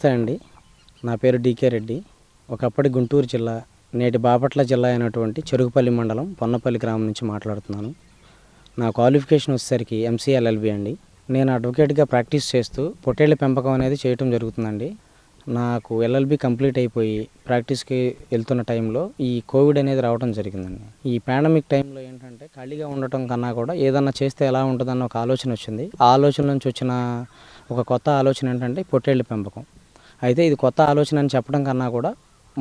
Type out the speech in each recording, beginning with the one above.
నమస్తే అండి. నా పేరు డీకే రెడ్డి. ఒకప్పటి గుంటూరు జిల్లా, నేటి బాపట్ల జిల్లా అయినటువంటి చెరుకుపల్లి మండలం పొన్నపల్లి గ్రామం నుంచి మాట్లాడుతున్నాను. నా క్వాలిఫికేషన్ వచ్చేసరికి ఎంసీఏ ఎల్ఎల్బి అండి. నేను అడ్వకేట్గా ప్రాక్టీస్ చేస్తూ పొట్టేళ్ల పెంపకం అనేది చేయటం జరుగుతుందండి. నాకు ఎల్ఎల్బి కంప్లీట్ అయిపోయి ప్రాక్టీస్కి వెళ్తున్న టైంలో ఈ కోవిడ్ అనేది రావడం జరిగిందండి. ఈ పాండమిక్ టైంలో ఏంటంటే ఖాళీగా ఉండటం కన్నా కూడా ఏదన్నా చేస్తే ఎలా ఉంటుందన్న ఒక ఆలోచన వచ్చింది. ఆ ఆలోచన నుంచి వచ్చిన ఒక కొత్త ఆలోచన ఏంటంటే పొట్టేళ్ల పెంపకం. అయితే ఇది కొత్త ఆలోచన అని చెప్పడం కన్నా కూడా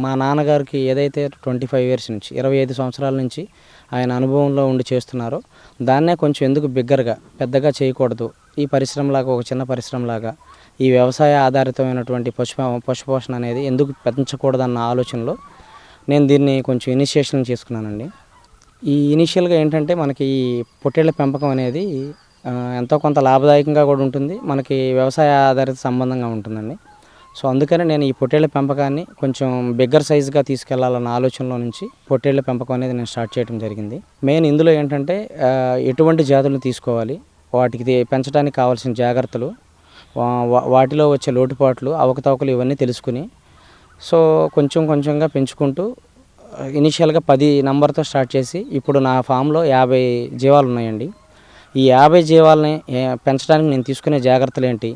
మా నాన్నగారికి ఏదైతే 25 ఇయర్స్ నుంచి 25 సంవత్సరాల నుంచి ఆయన అనుభవంలో ఉండి చేస్తున్నారో దాన్నే కొంచెం ఎందుకు బిగ్గరగా పెద్దగా చేయకూడదు, ఈ పరిశ్రమలాగా ఒక చిన్న పరిశ్రమలాగా ఈ వ్యవసాయ ఆధారితమైనటువంటి పశుపోషణ అనేది ఎందుకు పెంచకూడదన్న ఆలోచనలో నేను దీన్ని కొంచెం ఇనిషియేషన్ చేసుకున్నానండి. ఈ ఇనిషియల్గా ఏంటంటే మనకి ఈ పొట్టేళ్ల పెంపకం అనేది ఎంతో కొంత లాభదాయకంగా కూడా ఉంటుంది, మనకి వ్యవసాయ ఆధారిత సంబంధంగా ఉంటుందండి. సో అందుకని నేను ఈ పొట్టేళ్ల పెంపకాన్ని కొంచెం బిగ్గర్ సైజుగా తీసుకెళ్లాలన్న ఆలోచనలో నుంచి పొట్టేళ్ల పెంపకం అనేది నేను స్టార్ట్ చేయడం జరిగింది. మెయిన్ ఇందులో ఏంటంటే ఎటువంటి జాతులను తీసుకోవాలి, వాటికి పెంచడానికి కావాల్సిన జాగ్రత్తలు, వాటిలో వచ్చే లోటుపాట్లు, అవకతవకలు ఇవన్నీ తెలుసుకుని సో కొంచెం కొంచెంగా పెంచుకుంటూ ఇనిషియల్గా 10 నంబర్తో స్టార్ట్ చేసి ఇప్పుడు నా ఫామ్లో 50 జీవాలు ఉన్నాయండి. ఈ 50 జీవాలని పెంచడానికి నేను తీసుకునే జాగ్రత్తలు ఏంటి,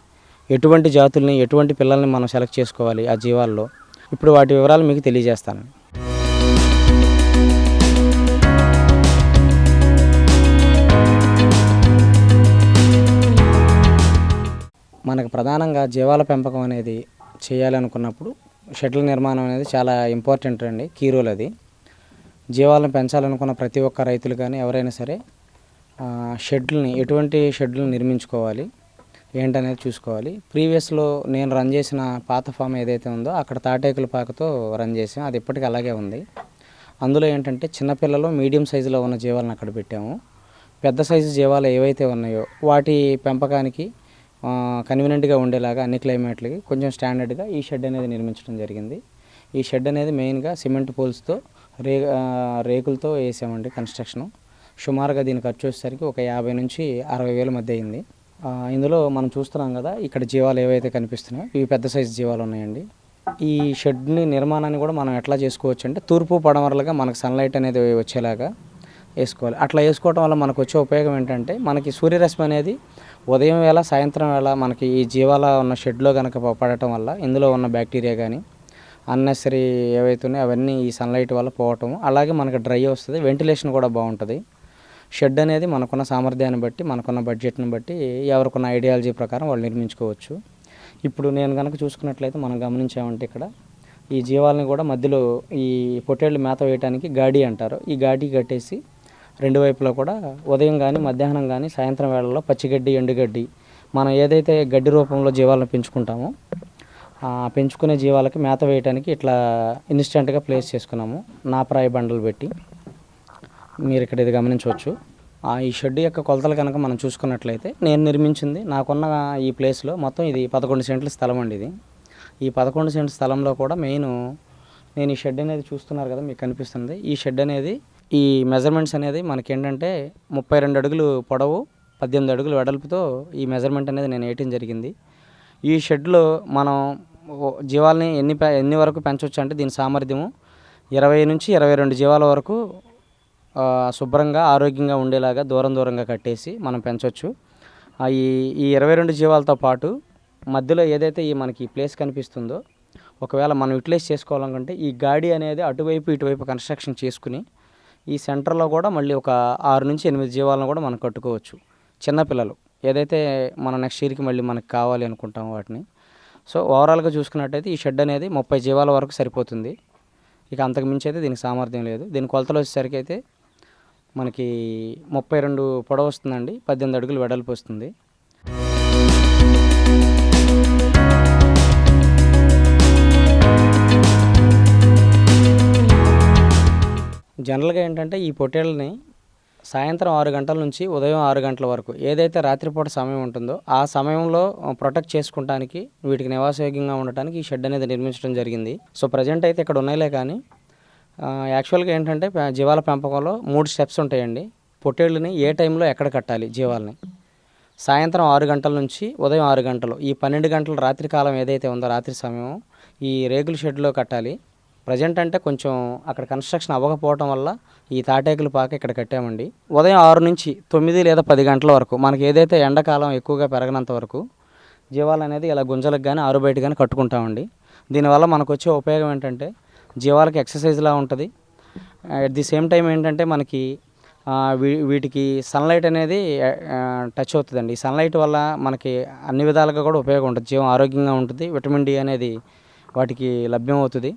ఎటువంటి జాతుల్ని ఎటువంటి పిల్లల్ని మనం సెలెక్ట్ చేసుకోవాలి ఆ జీవాల్లో, ఇప్పుడు వాటి వివరాలు మీకు తెలియజేస్తాను. మనకు ప్రధానంగా జీవాల పెంపకం అనేది చేయాలనుకున్నప్పుడు షెడ్ల నిర్మాణం అనేది చాలా ఇంపార్టెంట్ అండి, కీ రోల్ అది. జీవాలను పెంచాలనుకున్న ప్రతి ఒక్క రైతులు కానీ ఎవరైనా సరే ఎటువంటి షెడ్లను నిర్మించుకోవాలి ఏంటనేది చూసుకోవాలి. ప్రీవియస్లో నేను రన్ చేసిన పాత ఫామ్ ఏదైతే ఉందో అక్కడ తాటేకుల పాకతో రన్ చేసాం, అది ఇప్పటికీ అలాగే ఉంది. అందులో ఏంటంటే చిన్నపిల్లలు మీడియం సైజులో ఉన్న జీవాలను అక్కడ పెట్టాము. పెద్ద సైజు జీవాలు ఏవైతే ఉన్నాయో వాటి పెంపకానికి కన్వీనియంట్గా ఉండేలాగా అన్ని క్లైమేట్లకి కొంచెం స్టాండర్డ్గా ఈ షెడ్ అనేది నిర్మించడం జరిగింది. ఈ షెడ్ అనేది మెయిన్గా సిమెంట్ పోల్స్తో రేకులతో వేసామండి కన్స్ట్రక్షను. సుమారుగా దీని ఖర్చు వచ్చేసరికి ఒక 50 నుంచి 60 వేల మధ్య అయింది. ఇందులో మనం చూస్తున్నాం కదా, ఇక్కడ జీవాలు ఏవైతే కనిపిస్తున్నాయో ఇవి పెద్ద సైజు జీవాలు ఉన్నాయండి. ఈ షెడ్ని నిర్మాణాన్ని కూడా మనం ఎట్లా చేసుకోవచ్చు అంటే తూర్పు పడమరలుగా మనకు సన్లైట్ అనేది వచ్చేలాగా వేసుకోవాలి. అట్లా వేసుకోవడం వల్ల మనకు వచ్చే ఉపయోగం ఏంటంటే మనకి సూర్యరశ్మి అనేది ఉదయం వేళ సాయంత్రం వేళ మనకి ఈ జీవాల ఉన్న షెడ్లో కనుక పడటం వల్ల ఇందులో ఉన్న బ్యాక్టీరియా కానీ అన్నెసరీ ఏవైతే ఉన్నాయో అవన్నీ ఈ సన్లైట్ వల్ల పోవటం, అలాగే మనకు డ్రై వస్తుంది, వెంటిలేషన్ కూడా బాగుంటుంది. షెడ్ అనేది మనకున్న సామర్థ్యాన్ని బట్టి మనకున్న బడ్జెట్ని బట్టి ఎవరికున్న ఐడియాలజీ ప్రకారం వాళ్ళు నిర్మించుకోవచ్చు. ఇప్పుడు నేను కనుక చూసుకున్నట్లయితే మనం గమనించామంటే ఇక్కడ ఈ జీవాలని కూడా మధ్యలో ఈ పొట్టేళ్ళు మేత వేయడానికి గాడి అంటారు, ఈ గాడి కట్టేసి రెండు వైపులా కూడా ఉదయం కానీ మధ్యాహ్నం కానీ సాయంత్రం వేళల్లో పచ్చిగడ్డి ఎండుగడ్డి మనం ఏదైతే గడ్డి రూపంలో జీవాలను పెంచుకుంటామో పెంచుకునే జీవాలకి మేత వేయడానికి ఇట్లా ఇన్స్టెంట్గా ప్లేస్ చేసుకున్నాము నాపరాయి బండలు పెట్టి. మీరు ఇక్కడ ఇది గమనించవచ్చు. ఈ షెడ్ యొక్క కొలతలు కనుక మనం చూసుకున్నట్లయితే నేను నిర్మించింది నాకున్న ఈ ప్లేస్లో మొత్తం ఇది 11 సెంట్ల స్థలం అండి. ఇది ఈ 11 సెంట్ల స్థలంలో కూడా మెయిన్ నేను ఈ షెడ్ అనేది చూస్తున్నారు కదా మీకు కనిపిస్తుంది. ఈ షెడ్ అనేది ఈ మెజర్మెంట్స్ అనేది మనకి ఏంటంటే 32 అడుగులు పొడవు 18 అడుగులు వెడల్పుతో ఈ మెజర్మెంట్ అనేది నేను వేయటం జరిగింది. ఈ షెడ్లో మనం జీవాలని ఎన్ని వరకు పెంచవచ్చు అంటే దీని సామర్థ్యము 20 నుంచి 22 జీవాల వరకు శుభ్రంగా ఆరోగ్యంగా ఉండేలాగా దూరంగా కట్టేసి మనం పెంచవచ్చు. ఈ 22 జీవాలతో పాటు మధ్యలో ఏదైతే మనకి ప్లేస్ కనిపిస్తుందో ఒకవేళ మనం యూటిలైజ్ చేసుకోవాలనుకుంటే ఈ గాడి అనేది అటువైపు ఇటువైపు కన్స్ట్రక్షన్ చేసుకుని ఈ సెంటర్లో కూడా మళ్ళీ ఒక 6 నుంచి 8 జీవాలను కూడా మనం కట్టుకోవచ్చు. చిన్నపిల్లలు ఏదైతే మనం నెక్స్ట్ ఇయర్కి మళ్ళీ మనకు కావాలి అనుకుంటామో వాటిని. సో ఓవరాల్గా చూసుకున్నట్టయితే ఈ షెడ్ అనేది 30 జీవాల వరకు సరిపోతుంది. ఇక అంతకు మించి అయితే దీనికి సామర్థ్యం లేదు. దీని కొలతలు వచ్చేసరికి అయితే మనకి 32 పొడవు వస్తుందండి, 18 అడుగులు వెడల్పు వస్తుంది. జనరల్గా ఏంటంటే ఈ పొట్టేళ్ళని సాయంత్రం 6 గంటల నుంచి ఉదయం 6 గంటల వరకు ఏదైతే రాత్రిపూట సమయం ఉంటుందో ఆ సమయంలో ప్రొటెక్ట్ చేసుకుంటానికి వీటికి నివాసయోగ్యంగా ఉండటానికి ఈ షెడ్ అనేది నిర్మించడం జరిగింది. సో ప్రజెంట్ అయితే ఇక్కడ ఉన్నాయిలే కానీ యాక్చువల్గా ఏంటంటే జీవాల పెంపకంలో 3 స్టెప్స్ ఉంటాయండి. పొట్టేళ్ళని ఏ టైంలో ఎక్కడ కట్టాలి జీవాలని. సాయంత్రం 6 గంటల నుంచి ఉదయం 6 గంటలు, ఈ 12 గంటల రాత్రి కాలం ఏదైతే ఉందో రాత్రి సమయం ఈ రేకుల షెడ్లో కట్టాలి. ప్రజెంట్ అంటే కొంచెం అక్కడ కన్స్ట్రక్షన్ అవ్వకపోవటం వల్ల ఈ తాటేకుల పాక ఇక్కడ కట్టామండి. ఉదయం 6 నుంచి 9 లేదా 10 గంటల వరకు మనకి ఏదైతే ఎండాకాలం ఎక్కువగా పెరగనంత వరకు జీవాలు అనేది ఇలా గుంజలకు కానీ ఆరు బయట కానీ కట్టుకుంటామండి. దీనివల్ల మనకు వచ్చే ఉపయోగం ఏంటంటే జీవాలకి ఎక్సర్సైజ్లా ఉంటుంది. అట్ ది సేమ్ టైం ఏంటంటే మనకి వీటికి సన్లైట్ అనేది టచ్ అవుతుందండి. ఈ సన్లైట్ వల్ల మనకి అన్ని విధాలుగా కూడా ఉపయోగం ఉంటుంది. జీవం ఆరోగ్యంగా ఉంటుంది, విటమిన్ డి అనేది వాటికి లభ్యం అవుతుంది,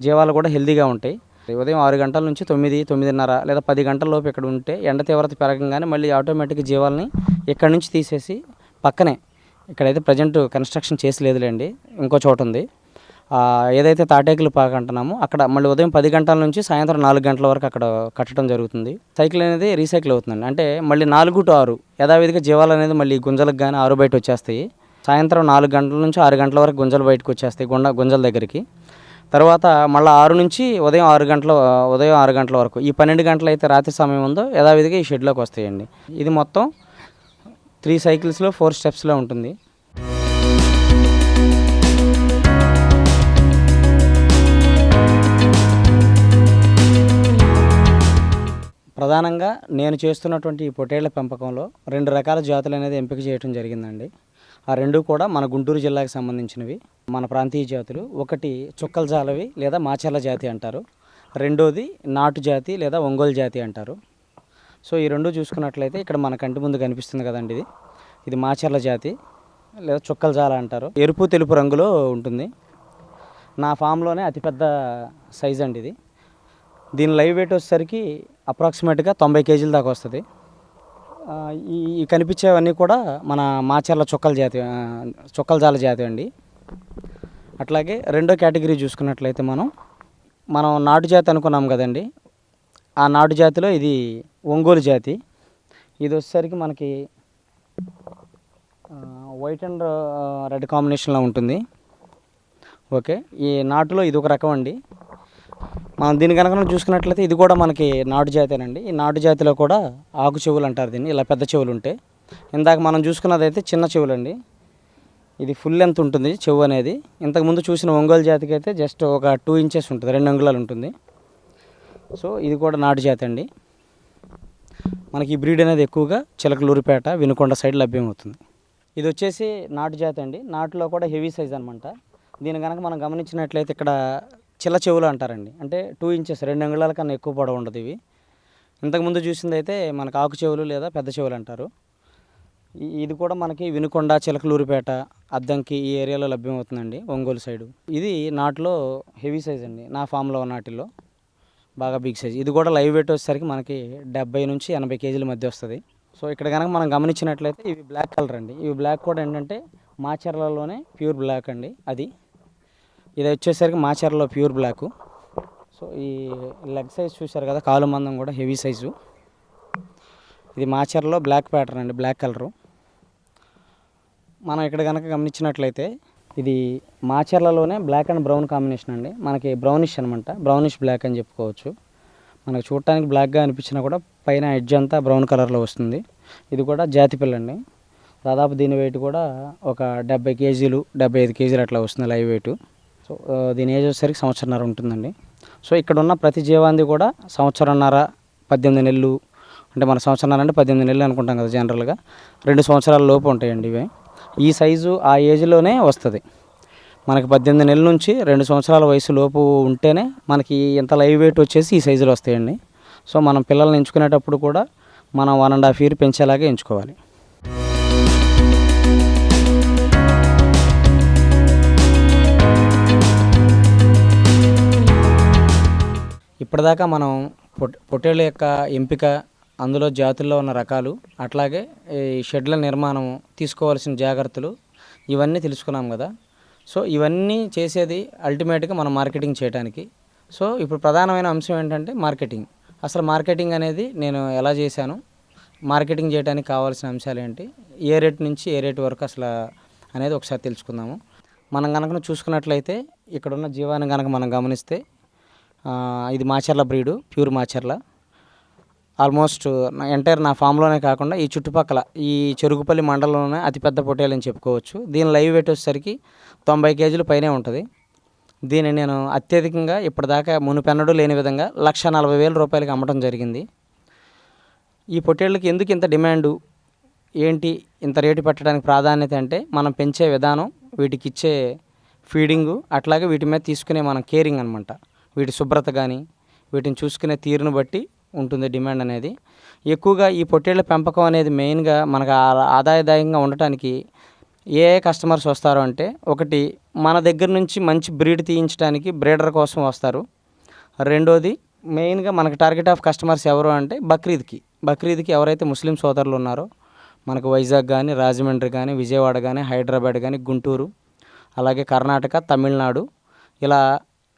జీవాలు కూడా హెల్తీగా ఉంటాయి. ఉదయం 6 గంటల నుంచి 9, 9:30 లేదా 10 గంటల లోపు ఇక్కడ ఉంటే ఎండ తీవ్రత పెరగంగానే మళ్ళీ ఆటోమేటిక్గా జీవాలని ఇక్కడ నుంచి తీసేసి పక్కనే, ఇక్కడైతే ప్రజెంట్ కన్స్ట్రక్షన్ చేసి లేదులేండి, ఇంకో చోట ఉంది, ఏదైతే తాటేకులు పాక అంటున్నామో అక్కడ మళ్ళీ ఉదయం 10 గంటల నుంచి సాయంత్రం 4 గంటల వరకు అక్కడ కట్టడం జరుగుతుంది. సైకిల్ అనేది రీసైకిల్ అవుతుందండి. అంటే మళ్ళీ 4 to 6 యథావిధిగా జీవాలు అనేది మళ్ళీ గుంజలకు కానీ ఆరు బయట వచ్చేస్తాయి. సాయంత్రం 4 గంటల నుంచి 6 గంటల వరకు గుంజలు బయటకు వచ్చేస్తాయి గుంజల దగ్గరికి. తర్వాత మళ్ళీ 6 నుంచి ఉదయం 6 గంటల వరకు ఈ 12 గంటలు అయితే రాత్రి సమయం ఉందో యథావిధిగా ఈ షెడ్లోకి వస్తాయండి. ఇది మొత్తం 3 సైకిల్స్లో 4 స్టెప్స్లో ఉంటుంది. ప్రధానంగా నేను చేస్తున్నటువంటి ఈ పొట్టేళ్ల పెంపకంలో 2 రకాల జాతులు అనేది ఎంపిక చేయడం జరిగిందండి. ఆ 2 కూడా మన గుంటూరు జిల్లాకు సంబంధించినవి, మన ప్రాంతీయ జాతులు. ఒకటి చుక్కల జాలవి లేదా మాచర్ల జాతి అంటారు, రెండోది నాటు జాతి లేదా ఒంగోలు జాతి అంటారు. సో ఈ 2 చూసుకున్నట్లయితే ఇక్కడ మన కంటి ముందు కనిపిస్తుంది కదండి, ఇది మాచర్ల జాతి లేదా చుక్కల జాల అంటారు. ఎరుపు తెలుపు రంగులో ఉంటుంది. నా ఫామ్లోనే అతిపెద్ద సైజ్ అండి ఇది. దీని లైవ్ వెయిట్ వచ్చేసరికి అప్రాక్సిమేట్గా 90 కేజీల దాకా వస్తుంది. ఈ కనిపించేవన్నీ కూడా మన మాచర్ల చుక్కల జాల జాతి అండి. అట్లాగే రెండో కేటగిరీ చూసుకున్నట్లయితే మనం నాటు జాతి అనుకున్నాం కదండి, ఆ నాటు జాతిలో ఇది ఒంగోలు జాతి. ఇది వచ్చేసరికి మనకి వైట్ అండ్ రెడ్ కాంబినేషన్లో ఉంటుంది. ఓకే, ఈ నాటులో ఇది ఒక రకం అండి. మనం దీని కనుక చూసుకున్నట్లయితే ఇది కూడా మనకి నాటు జాతేనండి. ఈ నాటు జాతిలో కూడా ఆకు చెవులు అంటారు దీన్ని, ఇలా పెద్ద చెవులు ఉంటాయి. ఇందాక మనం చూసుకున్నది అయితే చిన్న చెవులండి, ఇది ఫుల్ లెంత్ ఉంటుంది చెవు అనేది. ఇంతకుముందు చూసిన ఒంగోలు జాతికి అయితే జస్ట్ ఒక 2 ఇంచెస్ ఉంటుంది, 2 అంగుళాలు ఉంటుంది. సో ఇది కూడా నాటు జాతి అండి. మనకి ఈ బ్రీడ్ అనేది ఎక్కువగా చిలకలూరిపేట, వినుకొండ సైడ్ లభ్యమవుతుంది. ఇది వచ్చేసి నాటు జాతి అండి. నాటులో కూడా హెవీ సైజ్ అనమాట. దీని కనుక మనం గమనించినట్లయితే ఇక్కడ చిల్ల చెవులు అంటారండి, అంటే 2 ఇంచెస్, 2 అంగుళాల కన్నా ఎక్కువ పొడవు ఉండదు ఇవి. ఇంతకుముందు చూసింది అయితే మనకు ఆకు చెవులు లేదా పెద్ద చెవులు అంటారు. ఇది కూడా మనకి వినుకొండ, చిలకలూరిపేట, అద్దంకి ఈ ఏరియాలో లభ్యమవుతుందండి, ఒంగోలు సైడు. ఇది నాటులో హెవీ సైజ్ అండి, నా ఫామ్లో నాటిల్లో బాగా బిగ్ సైజ్. ఇది కూడా లైవ్ వెయిట్ వచ్చేసరికి మనకి 70 నుంచి 80 కేజీల మధ్య వస్తుంది. సో ఇక్కడ కనుక మనం గమనించినట్లయితే ఇవి బ్లాక్ కలర్ అండి. ఇవి బ్లాక్ కూడా ఏంటంటే మాచర్లలోనే ప్యూర్ బ్లాక్ అండి. ఇది వచ్చేసరికి మాచర్లలో ప్యూర్ బ్లాకు. సో ఈ లెగ్ సైజ్ చూశారు కదా, కాలు మందం కూడా హెవీ సైజు. ఇది మాచర్లో బ్లాక్ ప్యాటర్న్ అండి, బ్లాక్ కలరు. మనం ఇక్కడ కనుక గమనించినట్లయితే ఇది మాచర్లలోనే బ్లాక్ అండ్ బ్రౌన్ కాంబినేషన్ అండి. మనకి బ్రౌనిష్ అనమాట, బ్రౌనిష్ బ్లాక్ అని చెప్పుకోవచ్చు. మనకు చూడటానికి బ్లాక్గా అనిపించినా కూడా పైన ఎడ్జ్ అంతా బ్రౌన్ కలర్లో వస్తుంది. ఇది కూడా జాతి పిల్ల అండి. దాదాపు దీని వెయిట్ కూడా ఒక 70 కేజీలు, 75 కేజీలు అట్లా వస్తుంది లైవ్ వెయిట్. సో దీని ఏజ్ వచ్చేసరికి 1.5 సంవత్సరం ఉంటుందండి. సో ఇక్కడ ఉన్న ప్రతి జీవాంది కూడా 1.5 సంవత్సరం, 18 నెలలు, అంటే మన 1.5 సంవత్సరం అంటే 18 నెలలు అనుకుంటాం కదా జనరల్గా, 2 సంవత్సరాల లోపు ఉంటాయండి ఇవి. ఈ సైజు ఆ ఏజ్లోనే వస్తుంది మనకి. 18 నెలల నుంచి 2 సంవత్సరాల వయసు లోపు ఉంటేనే మనకి ఇంత లైవ్ వెయిట్ వచ్చేసి ఈ సైజులో వస్తాయండి. సో మనం పిల్లల్ని ఎంచుకునేటప్పుడు కూడా మనం 1.5 year పెంచేలాగే ఎంచుకోవాలి. ఇప్పటిదాకా మనం పొట్టేళ్ళ యొక్క ఎంపిక, అందులో జాతుల్లో ఉన్న రకాలు, అట్లాగే ఈ షెడ్ల నిర్మాణం, తీసుకోవాల్సిన జాగ్రత్తలు ఇవన్నీ తెలుసుకున్నాం కదా. సో ఇవన్నీ చేసేది అల్టిమేట్గా మనం మార్కెటింగ్ చేయడానికి. సో ఇప్పుడు ప్రధానమైన అంశం ఏంటంటే మార్కెటింగ్. అసలు మార్కెటింగ్ అనేది నేను ఎలా చేశాను, మార్కెటింగ్ చేయడానికి కావాల్సిన అంశాలు ఏంటి, ఏ రేట్ నుంచి ఏ రేట్ వరకు అసలు అనేది ఒకసారి తెలుసుకుందాము. మనం కనుక చూసుకున్నట్లయితే ఇక్కడున్న జీవాన్ని కనుక మనం గమనిస్తే ఇది Macherla breed, pure Macherla. Almost entire నా ఫామ్లోనే కాకుండా ఈ చుట్టుపక్కల ఈ చెరుకుపల్లి మండలంలోనే అతిపెద్ద పొట్టేలు అని చెప్పుకోవచ్చు. దీని లైవ్ వెయిట్ వచ్చేసరికి 90 కేజీలు పైనే ఉంటుంది. దీన్ని నేను అత్యధికంగా ఇప్పటిదాకా మునుపెన్నడూ లేని విధంగా 1,40,000 రూపాయలకి అమ్మటం జరిగింది. ఈ పొట్టేళ్ళకి ఎందుకు ఇంత డిమాండు, ఏంటి ఇంత రేటు పెట్టడానికి ప్రాధాన్యత అంటే మనం పెంచే విధానం, వీటికి ఇచ్చే ఫీడింగు, అట్లాగే వీటి మీద తీసుకునే మనం కేరింగ్ అనమాట. వీటి శుభ్రత కానీ వీటిని చూసుకునే తీరును బట్టి ఉంటుంది డిమాండ్ అనేది. ఎక్కువగా ఈ పొట్టేళ్ల పెంపకం అనేది మెయిన్గా మనకు ఆదాయదాయంగా ఉండటానికి ఏ కస్టమర్స్ వస్తారు అంటే, ఒకటి మన దగ్గర నుంచి మంచి బ్రీడ్ తీయించడానికి బ్రీడర్ కోసం వస్తారు. రెండోది మెయిన్గా మనకు టార్గెట్ ఆఫ్ కస్టమర్స్ ఎవరు అంటే బక్రీద్కి ఎవరైతే ముస్లిం సోదరులు ఉన్నారో మనకు వైజాగ్ కానీ, రాజమండ్రి కానీ, విజయవాడ కానీ, హైదరాబాద్ కానీ, గుంటూరు, అలాగే కర్ణాటక, తమిళనాడు, ఇలా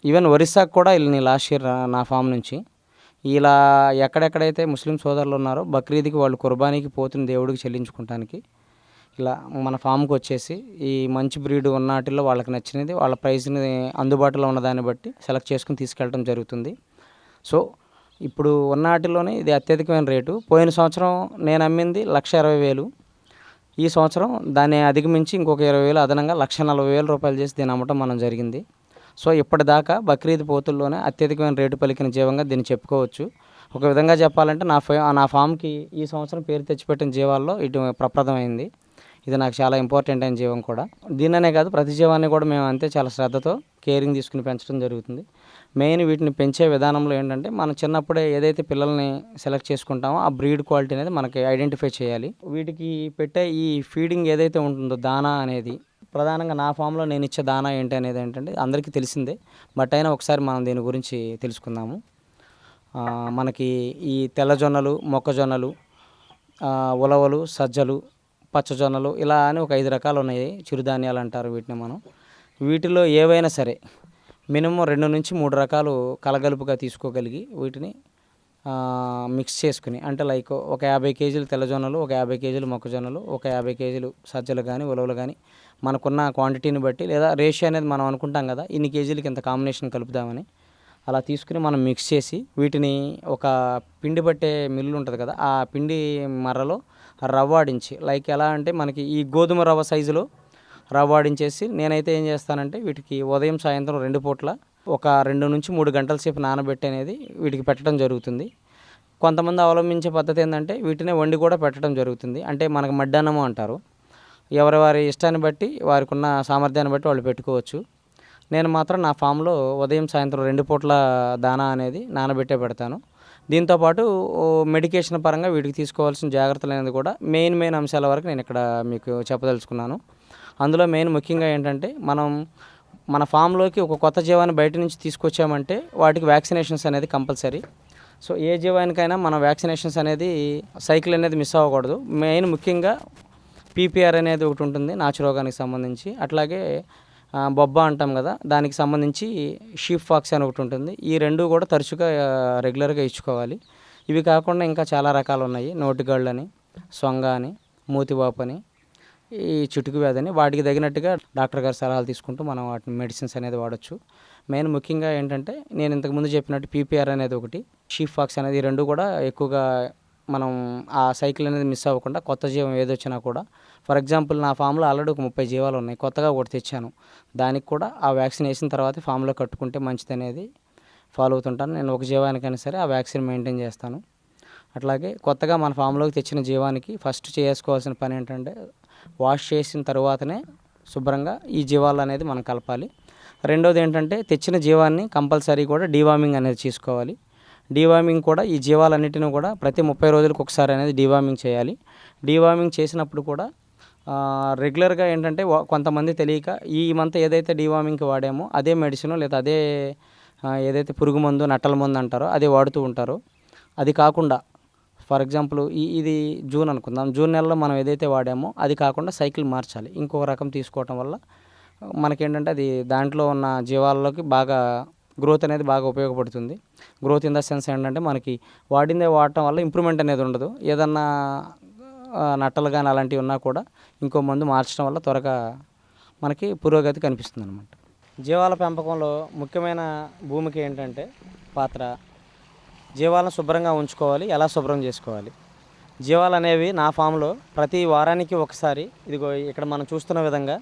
ఈవెన్ ఒరిస్సాకు కూడా వెళ్ళినాయి లాస్ట్ ఇయర్ నా ఫామ్ నుంచి. ఇలా ఎక్కడెక్కడైతే ముస్లిం సోదరులు ఉన్నారో బక్రీద్కి వాళ్ళు కుర్బానీకి పోతున్న దేవుడికి చెల్లించుకోవటానికి ఇలా మన ఫామ్కి వచ్చేసి ఈ మంచి బ్రీడ్ ఉన్న వాటిల్లో వాళ్ళకి నచ్చినది వాళ్ళ ప్రైస్ని అందుబాటులో ఉన్న దాన్ని బట్టి సెలెక్ట్ చేసుకుని తీసుకెళ్ళడం జరుగుతుంది. సో ఇప్పుడు ఉన్న వాటిల్లోనే ఇది అత్యధికమైన రేటు. పోయిన సంవత్సరం నేను అమ్మింది 1,20,000. ఈ సంవత్సరం దాన్ని అధిగమించి ఇంకొక 20,000 అదనంగా 1,40,000 రూపాయలు చేసి దీన్ని అమ్మటం మనం జరిగింది. సో ఇప్పటిదాకా బక్రీద్ పోతుల్లోనే అత్యధికమైన రేటు పలికిన జీవంగా దీన్ని చెప్పుకోవచ్చు. ఒక విధంగా చెప్పాలంటే నా ఫామ్కి ఈ సంవత్సరం పేరు తెచ్చిపెట్టిన జీవాల్లో ఇటు ప్రప్రదమైంది. ఇది నాకు చాలా ఇంపార్టెంట్ అయిన జీవం కూడా. దీన్ననే కాదు ప్రతి జీవాన్ని కూడా మేము అంతే చాలా శ్రద్ధతో కేరింగ్ తీసుకుని పెంచడం జరుగుతుంది. మెయిన్ వీటిని పెంచే విధానంలో ఏంటంటే మనం చిన్నప్పుడే ఏదైతే పిల్లల్ని సెలెక్ట్ చేసుకుంటామో ఆ బ్రీడ్ క్వాలిటీ అనేది మనకి ఐడెంటిఫై చేయాలి. వీటికి పెట్టే ఈ ఫీడింగ్ ఏదైతే ఉంటుందో దానా అనేది ప్రధానంగా నా ఫామ్లో నేను ఇచ్చే దానా ఏంటి అనేది ఏంటంటే అందరికీ తెలిసిందే, బట్ అయినా ఒకసారి మనం దీని గురించి తెలుసుకుందాము. మనకి ఈ తెల్లజొన్నలు, మొక్కజొన్నలు, ఉలవలు, సజ్జలు, పచ్చజొన్నలు ఇలా అని ఒక 5 రకాలు ఉన్నాయి. చిరుధాన్యాలు అంటారు వీటిని మనం. వీటిలో ఏవైనా సరే మినిమం 2 నుంచి 3 రకాలు కలగలుపుగా తీసుకోగలిగి వీటిని మిక్స్ చేసుకుని, అంటే లైక్ ఒక 50 కేజీలు తెల్లజొన్నలు, ఒక 50 కేజీలు మొక్కజొన్నలు, ఒక 50 కేజీలు సజ్జలు కానీ ఉలవలు కానీ మనకున్న క్వాంటిటీని బట్టి, లేదా రేషియో అనేది మనం అనుకుంటాం కదా ఇన్ని కేజీలకి ఇంత కాంబినేషన్ కలుపుదామని, అలా తీసుకుని మనం మిక్స్ చేసి వీటిని ఒక పిండి పట్టే మిల్లు ఉంటుంది కదా ఆ పిండి మర్రలో రవ్వాడించి, లైక్ ఎలా అంటే మనకి ఈ గోధుమ రవ్వ సైజులో రవ్వాడించేసి నేనైతే ఏం చేస్తానంటే వీటికి ఉదయం సాయంత్రం 2 పూట్ల ఒక 2 నుంచి 3 గంటల సేపు నానబెట్టి అనేది వీటికి పెట్టడం జరుగుతుంది. కొంతమంది అవలంబించే పద్ధతి ఏంటంటే వీటిని వండి కూడా పెట్టడం జరుగుతుంది. అంటే మనకు మడ్డాన్నము అంటారు. ఎవరి వారి ఇష్టాన్ని బట్టి వారికి ఉన్న సామర్థ్యాన్ని బట్టి వాళ్ళు పెట్టుకోవచ్చు. నేను మాత్రం నా ఫామ్లో ఉదయం సాయంత్రం 2 పూట్ల దానా అనేది నానబెట్టే పెడతాను. దీంతోపాటు మెడికేషన్ పరంగా వీటికి తీసుకోవాల్సిన జాగ్రత్తలు అనేది కూడా మెయిన్ అంశాల వరకు నేను ఇక్కడ మీకు చెప్పదలుచుకున్నాను. అందులో ముఖ్యంగా ఏంటంటే మన ఫామ్లోకి ఒక కొత్త జీవాన్ని బయట నుంచి తీసుకొచ్చామంటే వాటికి వ్యాక్సినేషన్స్ అనేది కంపల్సరీ. సో ఏ జీవానికైనా మనం వ్యాక్సినేషన్స్ అనేది సైకిల్ అనేది మిస్ అవ్వకూడదు. ముఖ్యంగా పీపీఆర్ అనేది ఒకటి ఉంటుంది నాచు రోగానికి సంబంధించి, అట్లాగే బొబ్బ అంటాం కదా దానికి సంబంధించి షీప్ ఫాక్స్ అని ఒకటి ఉంటుంది. ఈ 2 కూడా తరచుగా రెగ్యులర్గా ఇచ్చుకోవాలి. ఇవి కాకుండా ఇంకా చాలా రకాలు ఉన్నాయి. నోటిగళ్ళని, సొంగ అని, మూతివాపు అని, ఈ చిటుకు వ్యాధి అని, వాటికి తగినట్టుగా డాక్టర్ గారి సలహాలు తీసుకుంటూ మనం వాటిని మెడిసిన్స్ అనేది వాడచ్చు. ముఖ్యంగా ఏంటంటే నేను ఇంతకుముందు చెప్పినట్టు పీపీఆర్ అనేది ఒకటి, షీప్ ఫాక్స్ అనేది, ఈ 2 కూడా ఎక్కువగా మనం ఆ సైకిల్ అనేది మిస్ అవ్వకుండా కొత్త జీవం ఏదొచ్చినా కూడా, ఫర్ ఎగ్జాంపుల్ నా ఫామ్లో ఆల్రెడీ ఒక 30 జీవాలు ఉన్నాయి, కొత్తగా ఒకటి తెచ్చాను, దానికి కూడా ఆ వ్యాక్సిన్ వేసిన తర్వాత ఫామ్లో కట్టుకుంటే మంచిది అనేది ఫాలో అవుతుంటాను. నేను ఒక జీవానికైనా సరే ఆ వ్యాక్సిన్ మెయింటైన్ చేస్తాను. అట్లాగే కొత్తగా మన ఫామ్లోకి తెచ్చిన జీవానికి ఫస్ట్ చేసుకోవాల్సిన పని ఏంటంటే వాష్ చేసిన తర్వాతనే శుభ్రంగా ఈ జీవాలు అనేది మనం కలపాలి. రెండోది ఏంటంటే తెచ్చిన జీవాన్ని కంపల్సరీ కూడా డీవార్మింగ్ అనేది చేసుకోవాలి. డీవార్మింగ్ కూడా ఈ జీవాలన్నిటిని కూడా ప్రతి 30 రోజులకు ఒకసారి అనేది డీవార్మింగ్ చేయాలి. డీవార్మింగ్ చేసినప్పుడు కూడా రెగ్యులర్గా ఏంటంటే కొంతమంది తెలియక ఈ మంత్ ఏదైతే డీవార్మింగ్కి వాడామో అదే మెడిసిన్ లేదా అదే ఏదైతే పురుగు మందు నట్టల మందు అంటారో అది వాడుతూ ఉంటారో, అది కాకుండా ఫర్ ఎగ్జాంపుల్ ఇది జూన్ అనుకుందాం, జూన్ నెలలో మనం ఏదైతే వాడామో అది కాకుండా సైకిల్ మార్చాలి. ఇంకొక రకం తీసుకోవటం వల్ల మనకేంటంటే అది దాంట్లో ఉన్న జీవాల్లోకి బాగా గ్రోత్ అనేది బాగా ఉపయోగపడుతుంది. గ్రోత్ ఇన్ ద సెన్స్ ఏంటంటే మనకి వాడటం వల్ల ఇంప్రూవ్మెంట్ అనేది ఉండదు. ఏదన్నా నట్టలు కానీ అలాంటివి ఉన్నా కూడా ఇంకో మందు మార్చడం వల్ల త్వరగా మనకి పురోగతి కనిపిస్తుంది అనమాట. జీవాల పెంపకంలో ముఖ్యమైన భూమికి ఏంటంటే పాత్ర జీవాలను శుభ్రంగా ఉంచుకోవాలి, ఎలా శుభ్రం చేసుకోవాలి. జీవాలు అనేవి నా ఫామ్లో ప్రతి వారానికి ఒకసారి ఇదిగో ఇక్కడ మనం చూస్తున్న విధంగా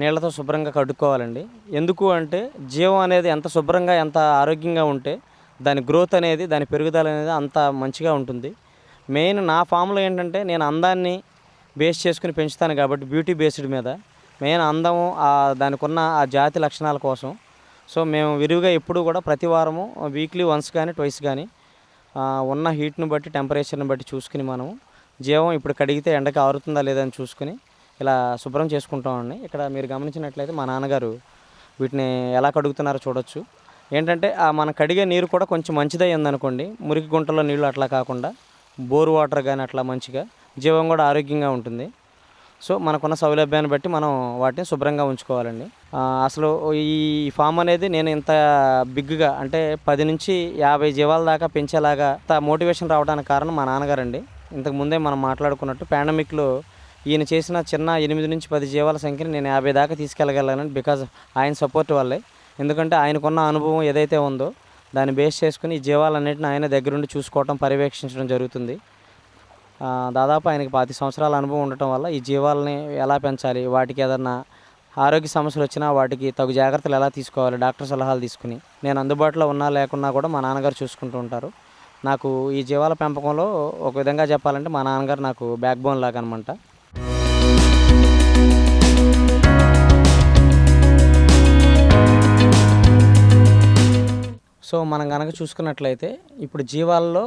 నీళ్లతో శుభ్రంగా కడుక్కోవాలండి. ఎందుకు అంటే జీవం అనేది ఎంత శుభ్రంగా ఎంత ఆరోగ్యంగా ఉంటే దాని గ్రోత్ అనేది దాని పెరుగుదల అనేది అంత మంచిగా ఉంటుంది. మెయిన్ నా ఫామ్లో ఏంటంటే నేను అందాన్ని బేస్ చేసుకుని పెంచుతాను కాబట్టి బ్యూటీ బేస్డ్ మీద మెయిన్ అందము దానికి ఉన్న ఆ జాతి లక్షణాల కోసం. సో మేము విరివిగా ఎప్పుడు కూడా ప్రతి వారము వీక్లీ వన్స్ కానీ ట్వైస్ కానీ ఉన్న హీట్ను బట్టి టెంపరేచర్ని బట్టి చూసుకుని మనం జీవం ఇప్పుడు కడిగితే ఎండకి ఆరుతుందా లేదా అని చూసుకుని ఇలా శుభ్రం చేసుకుంటామండి. ఇక్కడ మీరు గమనించినట్లయితే మా నాన్నగారు వీటిని ఎలా కడుగుతున్నారో చూడొచ్చు. ఏంటంటే మనం కడిగే నీరు కూడా కొంచెం మంచిదై ఉందనుకోండి, మురికి గుంటలో నీళ్ళు అట్లా కాకుండా బోర్ వాటర్ కానీ అట్లా మంచిగా జీవం కూడా ఆరోగ్యంగా ఉంటుంది. సో మనకున్న సౌలభ్యాన్ని బట్టి మనం వాటిని శుభ్రంగా ఉంచుకోవాలండి. అసలు ఈ ఫామ్ అనేది నేను ఇంత బిగ్గా అంటే 10 నుంచి 50 జీవాల దాకా పెంచేలాగా మోటివేషన్ రావడానికి కారణం మా నాన్నగారండి. ఇంతకు ముందే మనం మాట్లాడుకున్నట్టు పాండమిక్లో ఈయన చేసిన చిన్న 8 నుంచి 10 జీవాల సంఖ్యని నేను 50 దాకా తీసుకెళ్ళగలను బికాజ్ ఆయన సపోర్ట్ వల్లే. ఎందుకంటే ఆయనకున్న అనుభవం ఏదైతే ఉందో దాన్ని బేస్ చేసుకుని ఈ జీవాలన్నింటిని ఆయన దగ్గరుండి చూసుకోవటం పర్యవేక్షించడం జరుగుతుంది. దాదాపు ఆయనకి 10 సంవత్సరాల అనుభవం ఉండటం వల్ల ఈ జీవాలని ఎలా పెంచాలి, వాటికి ఏదన్నా ఆరోగ్య సమస్యలు వచ్చినా వాటికి తగు జాగ్రత్తలు ఎలా తీసుకోవాలి, డాక్టర్ సలహాలు తీసుకుని నేను అందుబాటులో ఉన్నా లేకున్నా కూడా మా నాన్నగారు చూసుకుంటూ ఉంటారు. నాకు ఈ జీవాల పెంపకంలో ఒక విధంగా చెప్పాలంటే మా నాన్నగారు నాకు బ్యాక్ బోన్ లాగా అనమాట. సో మనం కనుక చూసుకున్నట్లయితే ఇప్పుడు జీవాల్లో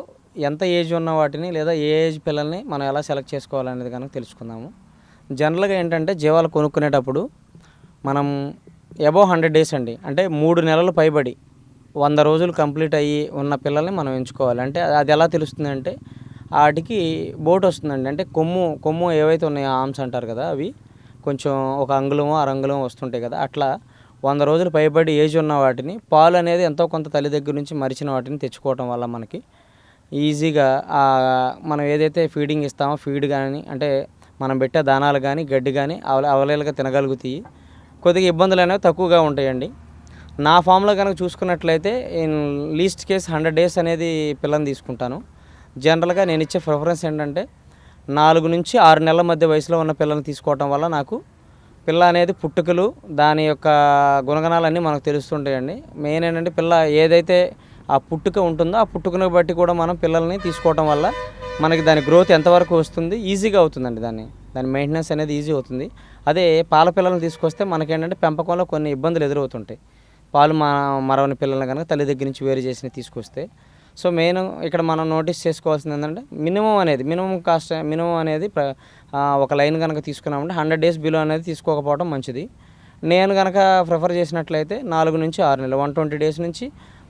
ఎంత ఏజ్ ఉన్న వాటిని లేదా ఏ ఏజ్ పిల్లల్ని మనం ఎలా సెలెక్ట్ చేసుకోవాలనేది కనుక తెలుసుకుందాము. జనరల్గా ఏంటంటే జీవాలు కొనుక్కునేటప్పుడు మనం అబోవ్ 100 డేస్ అండి, అంటే 3 నెలలు పైబడి 100 రోజులు కంప్లీట్ అయ్యి ఉన్న పిల్లల్ని మనం ఎంచుకోవాలి. అంటే అది ఎలా తెలుస్తుంది అంటే వాటికి బోట్ వస్తుందండి, అంటే కొమ్ము ఏవైతే ఉన్నాయో ఆర్మ్స్ అంటారు కదా, అవి కొంచెం ఒక అంగుళమో అరంగుళమో వస్తుంటాయి కదా, అట్లా 100 రోజులు పైబడి ఏజ్ ఉన్న వాటిని పాలు అనేది ఎంతో కొంత తల్లి దగ్గర నుంచి మరిచిన వాటిని తెచ్చుకోవటం వల్ల మనకి ఈజీగా మనం ఏదైతే ఫీడింగ్ ఇస్తామో ఫీడ్ కానీ అంటే మనం పెట్టే దానాలు కానీ గడ్డి కానీ అవలేలుగా తినగలుగుతాయి. కొద్దిగా ఇబ్బందులు అనేవి తక్కువగా ఉంటాయండి. నా ఫామ్లో కనుక చూసుకున్నట్లయితే ఇన్ లీస్ట్ కేస్ 100 డేస్ అనేది పిల్లని తీసుకుంటాను. జనరల్గా నేను ఇచ్చే ప్రిఫరెన్స్ ఏంటంటే 4 నుంచి 6 నెలల మధ్య వయసులో ఉన్న పిల్లల్ని తీసుకోవటం వల్ల నాకు పిల్ల అనేది పుట్టుకలు దాని యొక్క గుణగణాలన్నీ మనకు తెలుస్తుంటాయండి. మెయిన్ ఏంటంటే పిల్ల ఏదైతే ఆ పుట్టుక ఉంటుందో ఆ పుట్టుకను బట్టి కూడా మనం పిల్లల్ని తీసుకోవటం వల్ల మనకి దాని గ్రోత్ ఎంతవరకు వస్తుంది ఈజీగా అవుతుందండి. దాని మెయింటెనెన్స్ అనేది ఈజీ అవుతుంది. అదే పాల పిల్లల్ని తీసుకొస్తే మనకేంటంటే పెంపకంలో కొన్ని ఇబ్బందులు ఎదురవుతుంటాయి. పాలు మరవని పిల్లల్ని కనుక తల్లి దగ్గర నుంచి వేరు చేసి తీసుకొస్తే. సో మెయిన్ ఇక్కడ మనం నోటీస్ చేసుకోవాల్సింది ఏంటంటే మినిమం కాస్ట్ అనేది ఒక లైన్ కనుక తీసుకున్నామంటే 100 డేస్ బిలో అనేది తీసుకోకపోవడం మంచిది. నేను కనుక ప్రిఫర్ చేసినట్లయితే 4 నుంచి 6 నెలలు 120 డేస్ నుంచి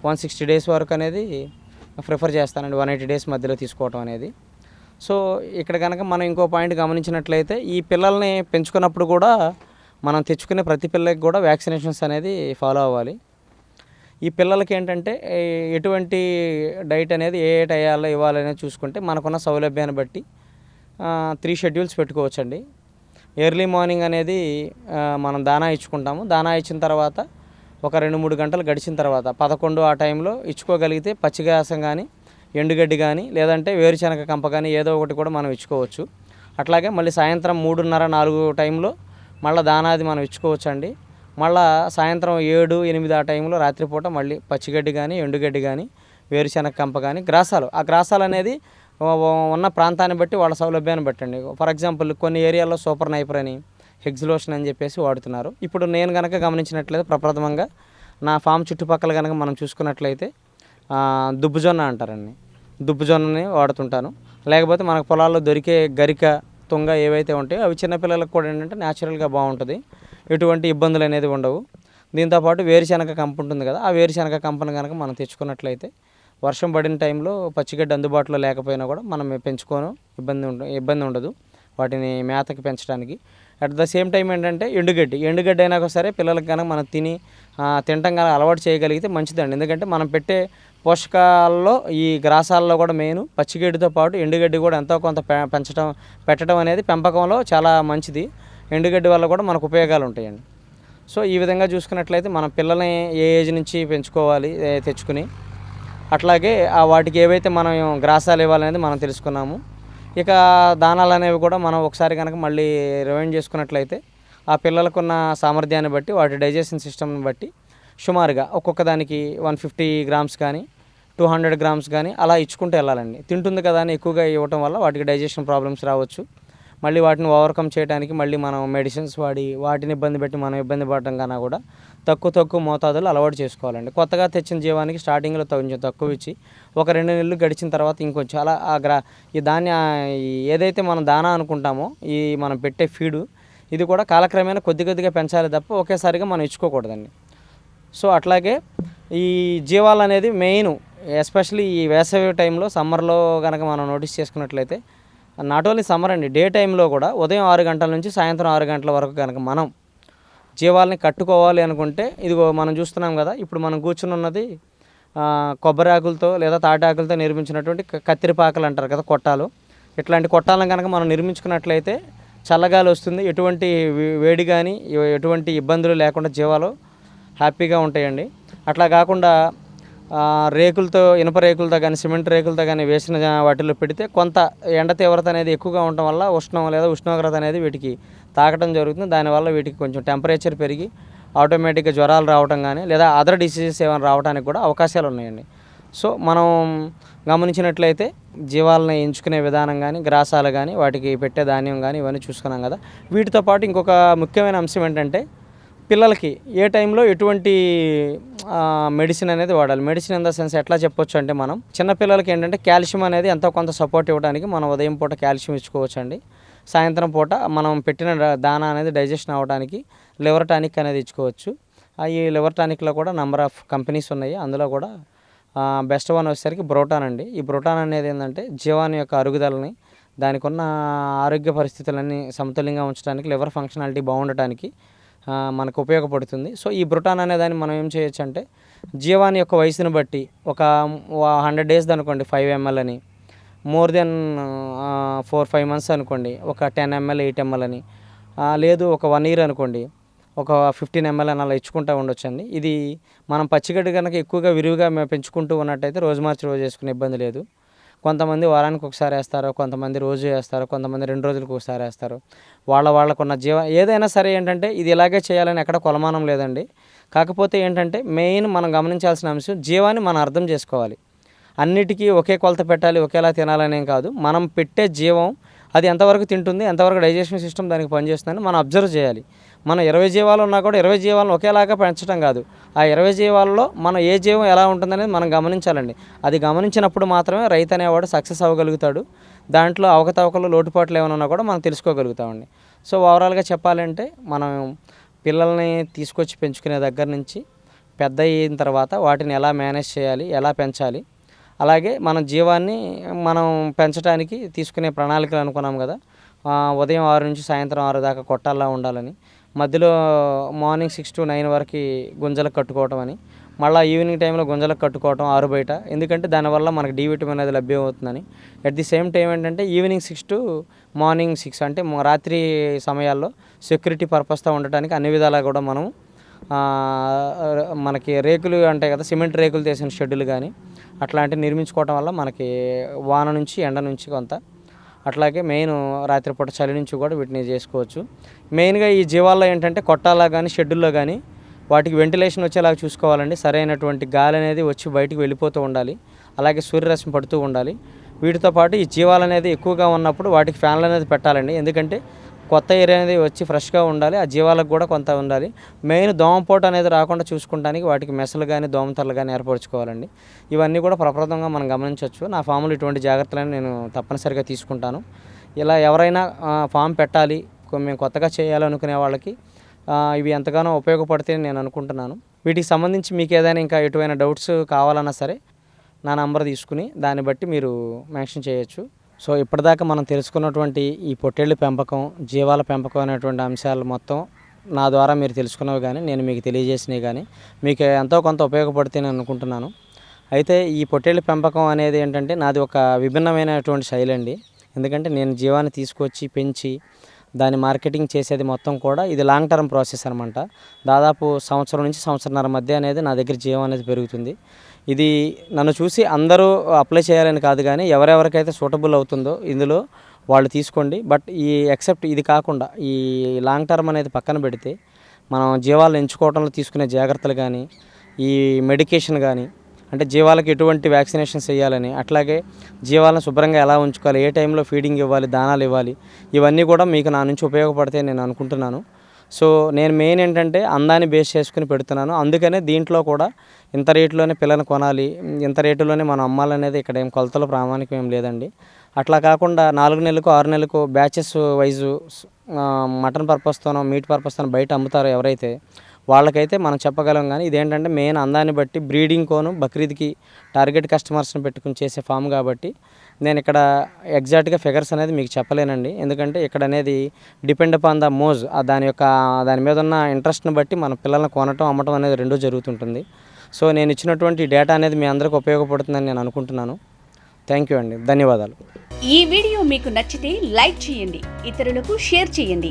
160 డేస్ వరకు అనేది ప్రిఫర్ చేస్తానండి, 180 డేస్ మధ్యలో తీసుకోవటం అనేది. సో ఇక్కడ కనుక మనం ఇంకో పాయింట్ గమనించినట్లయితే ఈ పిల్లల్ని పెంచుకున్నప్పుడు కూడా మనం తెచ్చుకునే ప్రతి పిల్లలకి కూడా వ్యాక్సినేషన్స్ అనేది ఫాలో అవ్వాలి. ఈ పిల్లలకి ఏంటంటే ఎటువంటి డైట్ అనేది ఏ టయాల్లో ఇవ్వాలనేది చూసుకుంటే మనకున్న సౌలభ్యాన్ని బట్టి 3 షెడ్యూల్స్ పెట్టుకోవచ్చండి. ఎర్లీ మార్నింగ్ అనేది మనం దానా ఇచ్చుకుంటాము. దానా ఇచ్చిన తర్వాత ఒక 2-3 గంటలు గడిచిన తర్వాత 11 ఆ టైంలో ఇచ్చుకోగలిగితే పచ్చిగ్రాసం కానీ ఎండుగడ్డి కానీ లేదంటే వేరుశనగ కంప కానీ ఏదో ఒకటి కూడా మనం ఇచ్చుకోవచ్చు. అట్లాగే మళ్ళీ సాయంత్రం 3:30-4 టైంలో మళ్ళీ దానాది మనం ఇచ్చుకోవచ్చు అండి. మళ్ళీ సాయంత్రం 7-8 ఆ టైంలో రాత్రిపూట మళ్ళీ పచ్చిగడ్డి కానీ ఎండుగడ్డి కానీ వేరుశనగ కంప కానీ గ్రాసాలు. ఆ గ్రాసాలు అనేది ఉన్న ప్రాంతాన్ని బట్టి వాళ్ళ సౌలభ్యాన్ని బట్టండి. ఫర్ ఎగ్జాంపుల్ కొన్ని ఏరియాల్లో సూపర్ నైపర్ అని హెగ్జిలోషన్ అని చెప్పేసి వాడుతున్నారు. ఇప్పుడు నేను కనుక గమనించినట్లయితే ప్రప్రథమంగా నా ఫామ్ చుట్టుపక్కల కనుక మనం చూసుకున్నట్లయితే దుబ్బుజొన్న అంటారండి, దుబ్బుజొన్నని వాడుతుంటాను. లేకపోతే మనకు పొలాల్లో దొరికే గరిక తుంగ ఏవైతే ఉంటాయో అవి చిన్నపిల్లలకు కూడా ఏంటంటే న్యాచురల్గా బాగుంటుంది, ఎటువంటి ఇబ్బందులు అనేది ఉండవు. దీంతోపాటు వేరుశనగ కంప ఉంటుంది కదా, ఆ వేరుశనగ కంపను కనుక మనం తెచ్చుకున్నట్లయితే వర్షం పడిన టైంలో పచ్చిగడ్డి అందుబాటులో లేకపోయినా కూడా మనం పెంచుకోను ఇబ్బంది ఉండదు వాటిని మేతకి పెంచడానికి. అట్ ద సేమ్ టైం ఏంటంటే ఎండుగడ్డి అయినా సరే పిల్లలకి కనుక మనం తినటం కనుక అలవాటు చేయగలిగితే మంచిదండి. ఎందుకంటే మనం పెట్టే పోషకాల్లో ఈ గ్రాసాల్లో కూడా మెయిన్ పచ్చిగడ్డితో పాటు ఎండుగడ్డి కూడా ఎంతో కొంత పెట్టడం అనేది పెంపకంలో చాలా మంచిది. ఎండుగడ్డి వల్ల కూడా మనకు ఉపయోగాలు ఉంటాయండి. సో ఈ విధంగా చూసుకున్నట్లయితే మనం పిల్లల్ని ఏ ఏజ్ నుంచి పెంచుకోవాలి తెచ్చుకుని అట్లాగే వాటికి ఏవైతే మనం గ్రాసాలు ఇవ్వాలనేది మనం తెలుసుకున్నాము. ఇక దానాలు అనేవి కూడా మనం ఒకసారి కనుక మళ్ళీ రివైండ్ చేసుకున్నట్లయితే ఆ పిల్లలకున్న సామర్థ్యాన్ని బట్టి వాటి డైజెషన్ సిస్టమ్ని బట్టి సుమారుగా ఒక్కొక్క దానికి 150 గ్రామ్స్ కానీ 200 గ్రామ్స్ కానీ అలా ఇచ్చుకుంటూ వెళ్ళాలండి. తింటుంది కదా అని ఎక్కువగా ఇవ్వటం వల్ల వాటికి డైజెషన్ ప్రాబ్లమ్స్ రావచ్చు. మళ్ళీ వాటిని ఓవర్కమ్ చేయడానికి మళ్ళీ మనం మెడిసిన్స్ వాడి వాటిని ఇబ్బంది పెట్టి మనం ఇబ్బంది పడటం కన్నా కూడా తక్కువ మోతాదులో అలవాటు చేసుకోవాలండి. కొత్తగా తెచ్చిన జీవానికి స్టార్టింగ్లో కొంచెం తక్కువ ఇచ్చి ఒక 2 నెలలు గడిచిన తర్వాత ఇంకొంచెం అలా ఈ ఏదైతే మనం దానా అనుకుంటామో ఈ మనం పెట్టే ఫీడు ఇది కూడా కాలక్రమేణా కొద్దిగా పెంచాలి తప్ప ఒకేసారిగా మనం ఇచ్చుకోకూడదండి. సో అట్లాగే ఈ జీవాలు అనేది మెయిన్ ఎస్పెషల్లీ ఈ వేసవి టైంలో సమ్మర్లో కనుక మనం నోటీస్ చేసుకున్నట్లయితే నాట్ ఓన్లీ సమ్మర్ అండి, డే టైంలో కూడా ఉదయం 6 గంటల నుంచి సాయంత్రం 6 గంటల వరకు కనుక మనం జీవాలని కట్టుకోవాలి అనుకుంటే ఇదిగో మనం చూస్తున్నాం కదా, ఇప్పుడు మనం కూర్చుని ఉన్నది కొబ్బరి ఆకులతో లేదా తాటాకులతో నిర్మించినటువంటి కత్తిరిపాకలు అంటారు కదా, కొట్టాలు. ఇట్లాంటి కొట్టాలను కనుక మనం నిర్మించుకున్నట్లయితే చల్లగాలి వస్తుంది, ఎటువంటి వేడి కానీ ఎటువంటి ఇబ్బందులు లేకుండా జీవాలు హ్యాపీగా ఉంటాయండి. అట్లా కాకుండా రేకులతో ఇనుప రేకులతో కానీ సిమెంట్ రేకులతో కానీ వేసిన వాటిల్లో పెడితే కొంత ఎండ తీవ్రత అనేది ఎక్కువగా ఉండటం వల్ల ఉష్ణోగ్రత అనేది వీటికి తాకడం జరుగుతుంది. దానివల్ల వీటికి కొంచెం టెంపరేచర్ పెరిగి ఆటోమేటిక్గా జ్వరాలు రావడం కానీ లేదా అదర్ డిసీజెస్ ఏమైనా రావడానికి కూడా అవకాశాలు ఉన్నాయండి. సో మనం గమనించినట్లయితే జీవాలను ఎంచుకునే విధానం కానీ గ్రాసాలు కానీ వాటికి పెట్టే ధాన్యం కానీ ఇవన్నీ చూసుకున్నాం కదా. వీటితో పాటు ఇంకొక ముఖ్యమైన అంశం ఏంటంటే పిల్లలకి ఏ టైంలో ఎటువంటి మెడిసిన్ అనేది వాడాలి. మెడిసిన్ ఇన్ ద సెన్స్ ఎట్లా చెప్పొచ్చు అంటే మనం చిన్నపిల్లలకి ఏంటంటే కాల్షియం అనేది ఎంతో కొంత సపోర్ట్ ఇవ్వడానికి మనం ఉదయం పూట కాల్షియం ఇచ్చుకోవచ్చు అండి. సాయంత్రం పూట మనం పెట్టిన దానా అనేది డైజెషన్ అవ్వడానికి లివర్ టానిక్ అనేది ఇచ్చుకోవచ్చు. ఈ లివర్ టానిక్లో కూడా నెంబర్ ఆఫ్ కంపెనీస్ ఉన్నాయి. అందులో కూడా బెస్ట్ వన్ వచ్చేసరికి బ్రోటాన్ అండి. ఈ బ్రోటాన్ అనేది ఏంటంటే జీవాని యొక్క అరుగుదలని దానికి ఉన్న ఆరోగ్య పరిస్థితులన్నీ సమతుల్యంగా ఉంచడానికి లివర్ ఫంక్షనాలిటీ బాగుండటానికి మనకు ఉపయోగపడుతుంది. సో ఈ బ్రోటాన్ అనే దాన్ని మనం ఏం చేయొచ్చు అంటే జీవాని యొక్క వయసును బట్టి ఒక 100 డేస్ అనుకోండి 5 ml అని, మోర్ దెన్ 4-5 months అనుకోండి ఒక 10 ml 8 ml అని, లేదు ఒక 1 year అనుకోండి ఒక 15 ml అని అలా ఇచ్చుకుంటూ ఉండొచ్చండి. ఇది మనం పచ్చిగడ్డి కనుక ఎక్కువగా విరివిగా పెంచుకుంటూ ఉన్నట్టయితే రోజు మార్చి రోజు వేసుకునే ఇబ్బంది లేదు. కొంతమంది వారానికి ఒకసారి వేస్తారు, కొంతమంది రోజు వేస్తారు, కొంతమంది 2 రోజులకు ఒకసారి వేస్తారు. వాళ్ళకున్న ఏదైనా సరే ఏంటంటే ఇది ఇలాగే చేయాలని ఎక్కడ కొలమానం లేదండి. కాకపోతే ఏంటంటే మెయిన్ మనం గమనించాల్సిన అంశం జీవాన్ని మనం అర్థం చేసుకోవాలి. అన్నిటికీ ఒకే కొలత పెట్టాలి, ఒకేలా తినాలనేం కాదు. మనం పెట్టే జీవం అది ఎంతవరకు తింటుంది, ఎంతవరకు డైజెషన్ సిస్టమ్ దానికి పనిచేస్తుందని మనం అబ్జర్వ్ చేయాలి. మనం 20 జీవాలు ఉన్నా కూడా 20 జీవాలను ఒకేలాగా పెంచడం కాదు. ఆ 20 జీవాలలో మనం ఏ జీవం ఎలా ఉంటుందనేది మనం గమనించాలండి. అది గమనించినప్పుడు మాత్రమే రైతు అనేవాడు సక్సెస్ అవ్వగలుగుతాడు. దాంట్లో అవకతవకలు లోటుపాట్లు ఏమైనా ఉన్నా కూడా మనం తెలుసుకోగలుగుతామండి. సో ఓవరాల్గా చెప్పాలంటే మనం పిల్లల్ని తీసుకొచ్చి పెంచుకునే దగ్గర నుంచి పెద్ద అయిన తర్వాత వాటిని ఎలా మేనేజ్ చేయాలి, ఎలా పెంచాలి, అలాగే మన జీవాన్ని మనం పెంచడానికి తీసుకునే ప్రణాళికలు అనుకున్నాం కదా. ఉదయం 6 నుంచి సాయంత్రం 6 దాకా కొట్టాలా ఉండాలని, మధ్యలో మార్నింగ్ 6 to 9 వరకు గుంజలకు కట్టుకోవటం అని, మళ్ళీ ఈవినింగ్ టైంలో గుంజలకు కట్టుకోవటం ఆరు బయట, ఎందుకంటే దానివల్ల మనకు డి విటమిన్ అనేది లభ్యం అవుతుందని. అట్ ది సేమ్ టైం ఏంటంటే ఈవినింగ్ 6 to మార్నింగ్ 6 అంటే రాత్రి సమయాల్లో సెక్యూరిటీ పర్పస్తో ఉండటానికి అన్ని విధాలా కూడా మనం మనకి రేకులు ఉంటాయి కదా, సిమెంట్ రేకులు తీసిన షెడ్యూల్ కానీ అట్లాంటివి నిర్మించుకోవటం వల్ల మనకి వాన నుంచి ఎండ నుంచి కొంత, అట్లాగే మెయిన్ రాత్రిపూట చలి నుంచి కూడా వీటిని చేసుకోవచ్చు. మెయిన్గా ఈ జీవాల్లో ఏంటంటే కొట్టాలా కానీ షెడ్యూల్లో కానీ వాటికి వెంటిలేషన్ వచ్చేలాగా చూసుకోవాలండి. సరైనటువంటి గాలి అనేది వచ్చి బయటికి వెళ్ళిపోతూ ఉండాలి, అలాగే సూర్యరశ్మి పడుతూ ఉండాలి. వీటితో పాటు ఈ జీవాలు అనేది ఎక్కువగా ఉన్నప్పుడు వాటికి ఫ్యాన్లు అనేది పెట్టాలండి. ఎందుకంటే కొత్త ఎయిర్ అనేది వచ్చి ఫ్రెష్గా ఉండాలి, ఆ జీవాలకు కూడా కొంత ఉండాలి. మెయిన్ దోమపోటు అనేది రాకుండా చూసుకుంటానికి వాటికి మెసలు కానీ దోమతెరలు కానీ ఏర్పరచుకోవాలండి. ఇవన్నీ కూడా ప్రప్రదంగా మనం గమనించవచ్చు. నా ఫామ్లో ఇటువంటి జాగ్రత్తలను నేను తప్పనిసరిగా తీసుకుంటాను. ఇలా ఎవరైనా ఫామ్ పెట్టాలి, మేము కొత్తగా చేయాలనుకునే వాళ్ళకి ఇవి ఎంతగానో ఉపయోగపడితే నేను అనుకుంటున్నాను. వీటికి సంబంధించి మీకు ఏదైనా ఇంకా ఎటువంటి డౌట్స్ కావాలన్నా సరే నా నంబర్ తీసుకుని దాన్ని బట్టి మీరు మెన్షన్ చేయొచ్చు. సో ఇప్పటిదాకా మనం తెలుసుకున్నటువంటి ఈ పొట్టేళ్ళ పెంపకం, జీవాల పెంపకం అనేటువంటి అంశాలు మొత్తం నా ద్వారా మీరు తెలుసుకున్నవి కానీ నేను మీకు తెలియజేసినవి కానీ మీకు ఎంతో కొంత ఉపయోగపడితే నేను అనుకుంటున్నాను. అయితే ఈ పొట్టేళ్ళ పెంపకం అనేది ఏంటంటే నాది ఒక విభిన్నమైనటువంటి శైలి అండి. ఎందుకంటే నేను జీవాన్ని తీసుకొచ్చి పెంచి దాన్ని మార్కెటింగ్ చేసేది మొత్తం కూడా ఇది లాంగ్ టర్మ్ ప్రాసెస్ అనమాట. దాదాపు సంవత్సరం నుంచి సంవత్సరన్నర మధ్య అనేది నా దగ్గర జీవం అనేది పెరుగుతుంది. ఇది నన్ను చూసి అందరూ అప్లై చేయాలని కాదు, కానీ ఎవరెవరికైతే సూటబుల్ అవుతుందో ఇందులో వాళ్ళు తీసుకోండి. బట్ ఈ ఎక్సెప్ట్ ఇది కాకుండా ఈ లాంగ్ టర్మ్ అనేది పక్కన పెడితే మనం జీవాలను ఎంచుకోవడంలో తీసుకునే జాగ్రత్తలు కానీ, ఈ మెడికేషన్ కానీ, అంటే జీవాలకు ఎటువంటి వ్యాక్సినేషన్స్ వేయాలని, అట్లాగే జీవాలను శుభ్రంగా ఎలా ఉంచుకోవాలి, ఏ టైంలో ఫీడింగ్ ఇవ్వాలి, దానాలు ఇవ్వాలి, ఇవన్నీ కూడా మీకు నా నుంచి ఉపయోగపడతాయి నేను అనుకుంటున్నాను. సో నేను మెయిన్ ఏంటంటే అందాన్ని బేస్ చేసుకుని పెడుతున్నాను. అందుకనే దీంట్లో కూడా ఇంత రేటులోనే పిల్లలు కొనాలి, ఇంత రేటులోనే మనం అమ్మాలనేది ఇక్కడ ఏం కొలతలు ప్రామాణికం ఏం లేదండి. అట్లా కాకుండా 4 నెలలకు 6 నెలలకు బ్యాచెస్ వైజు మటన్ పర్పస్తోనో మీట్ పర్పస్తోనో బయట అమ్ముతారో ఎవరైతే, వాళ్ళకైతే మనం చెప్పగలం. కానీ ఇదేంటంటే మెయిన్ అందాన్ని బట్టి బ్రీడింగ్ కోను బక్రీద్కి టార్గెట్ కస్టమర్స్ని పెట్టుకుని చేసే ఫామ్ కాబట్టి నేను ఇక్కడ ఎగ్జాక్ట్గా ఫిగర్స్ అనేది మీకు చెప్పలేనండి. ఎందుకంటే ఇక్కడ అనేది డిపెండ్ అపాన్ ద మోజ్, దాని మీద ఉన్న ఇంట్రెస్ట్ని బట్టి మన పిల్లల్ని కొనటం అమ్మటం అనేది రెండూ జరుగుతుంటుంది. సో నేను ఇచ్చినటువంటి డేటా అనేది మీ అందరికీ ఉపయోగపడుతుందని నేను అనుకుంటున్నాను. థ్యాంక్ యూ అండి, ధన్యవాదాలు. ఈ వీడియో మీకు నచ్చితే లైక్ చేయండి, ఇతరులకు షేర్ చేయండి.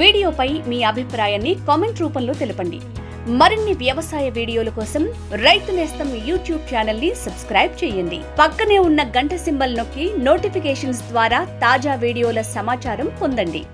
వీడియోపై మీ అభిప్రాయాన్ని కామెంట్ రూపంలో తెలపండి. మరిన్ని వ్యవసాయ వీడియోల కోసం రైతు నేస్తం యూట్యూబ్ ఛానల్ ని సబ్స్క్రైబ్ చేయండి. పక్కనే ఉన్న గంట సింబల్ నొక్కి నోటిఫికేషన్స్ ద్వారా తాజా వీడియోల సమాచారం పొందండి.